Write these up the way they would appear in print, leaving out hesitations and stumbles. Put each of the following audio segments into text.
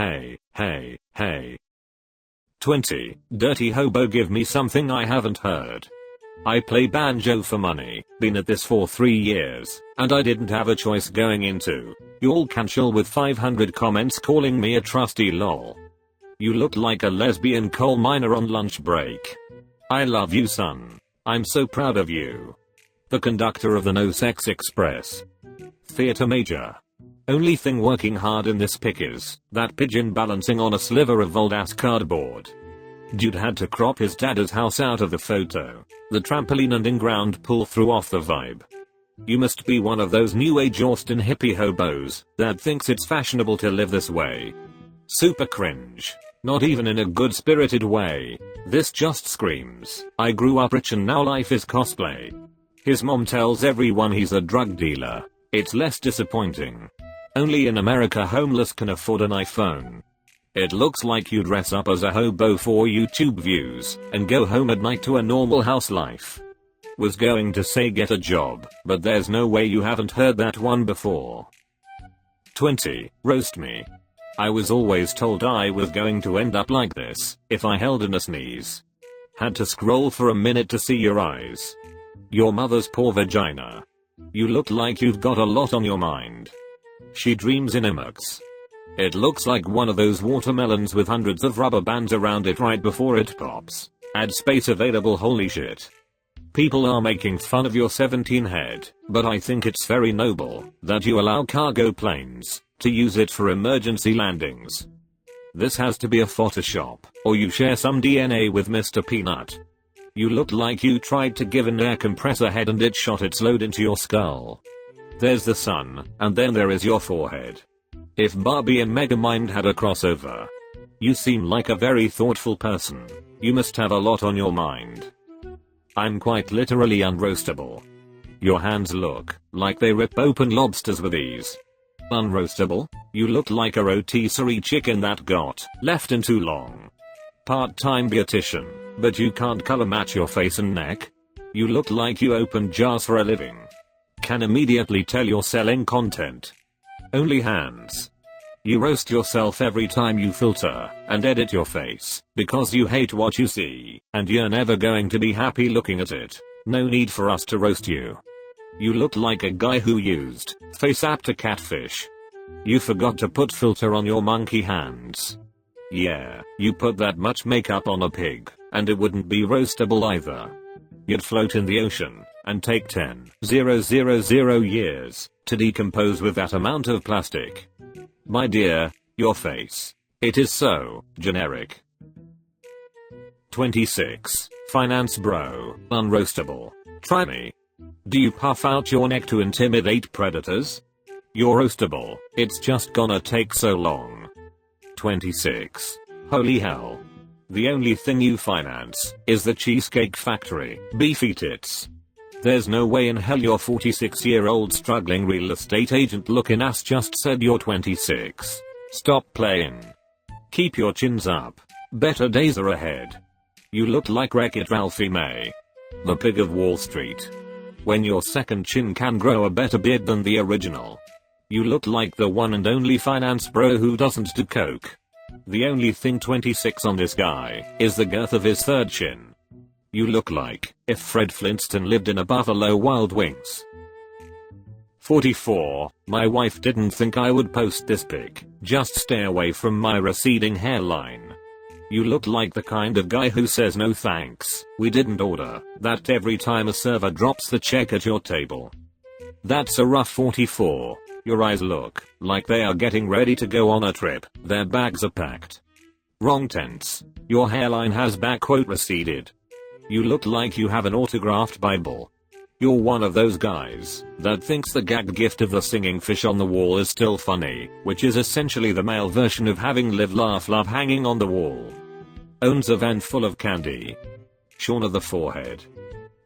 hey, hey, hey. 20. Dirty hobo, give me something I haven't heard. I play banjo for money, been at this for 3 years, and I didn't have a choice going into. You all can chill with 500 comments calling me a trusty lol. You look like a lesbian coal miner on lunch break. I love you, son. I'm so proud of you. The conductor of the No Sex Express. Theater major. Only thing working hard in this pic is that pigeon balancing on a sliver of old ass cardboard. Dude had to crop his dad's house out of the photo. The trampoline and in-ground pool threw off the vibe. You must be one of those new age Austin hippie hobos that thinks it's fashionable to live this way. Super cringe. Not even in a good spirited way. This just screams, I grew up rich and now life is cosplay. His mom tells everyone he's a drug dealer. It's less disappointing. Only in America homeless can afford an iPhone. It looks like you dress up as a hobo for YouTube views and go home at night to a normal house life. Was going to say get a job, but there's no way you haven't heard that one before. 20. Roast me. I was always told I was going to end up like this if I held in a sneeze. Had to scroll for a minute to see your eyes. Your mother's poor vagina. You look like you've got a lot on your mind. She dreams in emotes. It looks like one of those watermelons with hundreds of rubber bands around it right before it pops. Add space available, holy shit. People are making fun of your 17 head, but I think it's very noble that you allow cargo planes to use it for emergency landings. This has to be a Photoshop, or you share some DNA with Mr. Peanut. You look like you tried to give an air compressor head and it shot its load into your skull. There's the sun, and then there is your forehead. If Barbie and Megamind had a crossover. You seem like a very thoughtful person. You must have a lot on your mind. I'm quite literally unroastable. Your hands look like they rip open lobsters with ease. Unroastable? You look like a rotisserie chicken that got left in too long. Part-time beautician, but you can't color match your face and neck? You look like you open jars for a living. Can immediately tell you're selling content. Only hands. You roast yourself every time you filter and edit your face because you hate what you see and you're never going to be happy looking at it. No need for us to roast you. You look like a guy who used FaceApp to catfish. You forgot to put filter on your monkey hands. Yeah, you put that much makeup on a pig and it wouldn't be roastable either. You'd float in the ocean and take 10,000 years to decompose with that amount of plastic. My dear, your face. It is so generic. 26. Finance bro, unroastable. Try me. Do you puff out your neck to intimidate predators? You're roastable, it's just gonna take so long. 26. Holy hell. The only thing you finance is the Cheesecake Factory, beefy tits. There's no way in hell your 46-year-old struggling real estate agent looking ass just said you're 26. Stop playing. Keep your chins up. Better days are ahead. You look like Wreck-It Ralphie May. The pig of Wall Street. When your second chin can grow a better beard than the original. You look like the one and only finance bro who doesn't do coke. The only thing 26 on this guy is the girth of his third chin. You look like if Fred Flintstone lived in a Buffalo Wild Wings. 44. My wife didn't think I would post this pic. Just stay away from my receding hairline. You look like the kind of guy who says no thanks, we didn't order that every time a server drops the check at your table. That's a rough 44. Your eyes look like they are getting ready to go on a trip. Their bags are packed. Wrong tense. Your hairline has back quote receded. You look like you have an autographed Bible. You're one of those guys that thinks the gag gift of the singing fish on the wall is still funny, which is essentially the male version of having live laugh love hanging on the wall. Owns a van full of candy. Shorn of the forehead.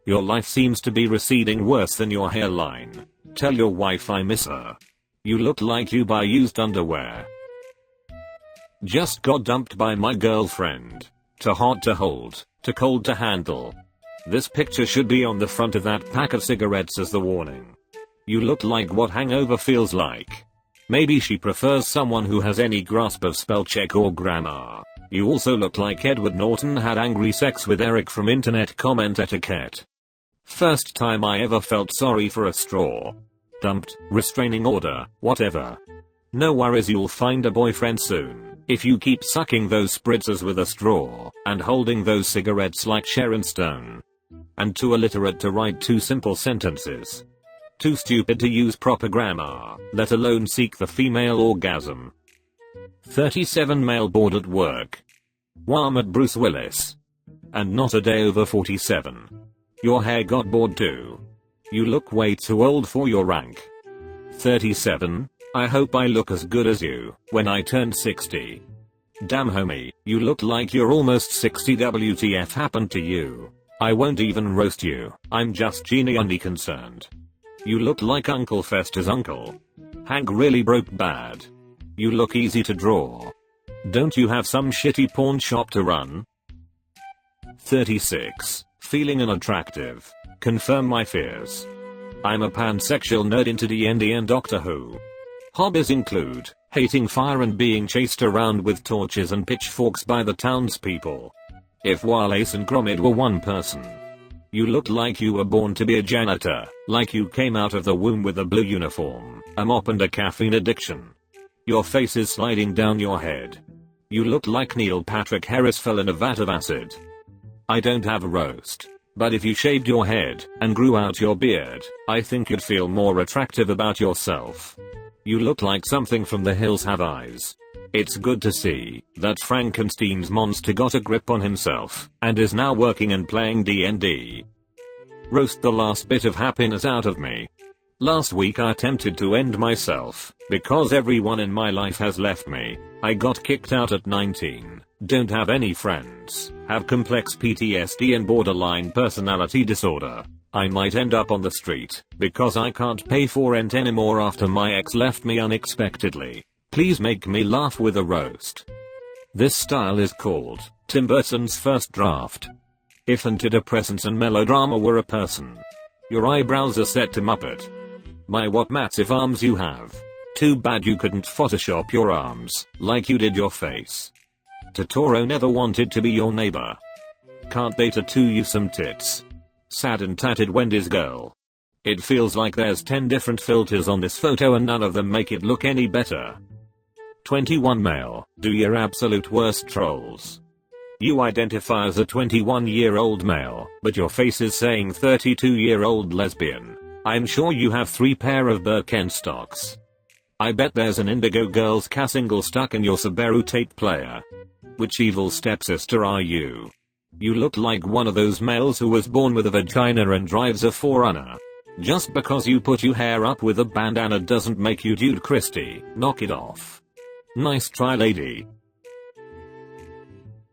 Your life seems to be receding worse than your hairline. Tell your wife I miss her. You look like you buy used underwear. Just got dumped by my girlfriend. Too hot to hold, too cold to handle. This picture should be on the front of that pack of cigarettes as the warning. You look like what hangover feels like. Maybe she prefers someone who has any grasp of spell check or grammar. You also look like Edward Norton had angry sex with Eric from internet comment etiquette. First time I ever felt sorry for a straw. Dumped, restraining order, whatever. No worries, you'll find a boyfriend soon, if you keep sucking those spritzers with a straw, and holding those cigarettes like Sharon Stone. And too illiterate to write 2 simple sentences. Too stupid to use proper grammar, let alone seek the female orgasm. 37 male bored at work. Wham at Bruce Willis. And not a day over 47. Your hair got bored too. You look way too old for your rank. 37. I hope I look as good as you when I turn 60. Damn homie, you look like you're almost 60. WTF happened to you? I won't even roast you, I'm just genuinely concerned. You look like Uncle Fester's uncle. Hank really broke bad. You look easy to draw. Don't you have some shitty pawn shop to run? 36. Feeling unattractive. Confirm my fears. I'm a pansexual nerd into D&D and Doctor Who. Hobbies include hating fire and being chased around with torches and pitchforks by the townspeople. If Wallace and Gromit were one person. You look like you were born to be a janitor, like you came out of the womb with a blue uniform, a mop and a caffeine addiction. Your face is sliding down your head. You look like Neil Patrick Harris fell in a vat of acid. I don't have a roast, but if you shaved your head and grew out your beard, I think you'd feel more attractive about yourself. You look like something from The Hills Have Eyes. It's good to see that Frankenstein's monster got a grip on himself and is now working and playing D&D. Roast the last bit of happiness out of me. Last week I attempted to end myself because everyone in my life has left me. I got kicked out at 19, don't have any friends, have complex PTSD and borderline personality disorder. I might end up on the street because I can't pay for rent anymore after my ex left me unexpectedly. Please make me laugh with a roast. This style is called Tim Burton's First Draft. If antidepressants and melodrama were a person, your eyebrows are set to Muppet. My what massive arms you have. Too bad you couldn't Photoshop your arms like you did your face. Totoro never wanted to be your neighbor. Can't they tattoo you some tits? Sad and tatted Wendy's girl. It feels like there's 10 different filters on this photo and none of them make it look any better. 21 male, do your absolute worst trolls. You identify as a 21-year-old male, but your face is saying 32-year-old lesbian. I'm sure you have 3 pair of Birkenstocks. I bet there's an Indigo Girls cat single stuck in your Subaru tape player. Which evil stepsister are you? You look like one of those males who was born with a vagina and drives a 4Runner. Just because you put your hair up with a bandana doesn't make you Dude Christie, knock it off. Nice try lady.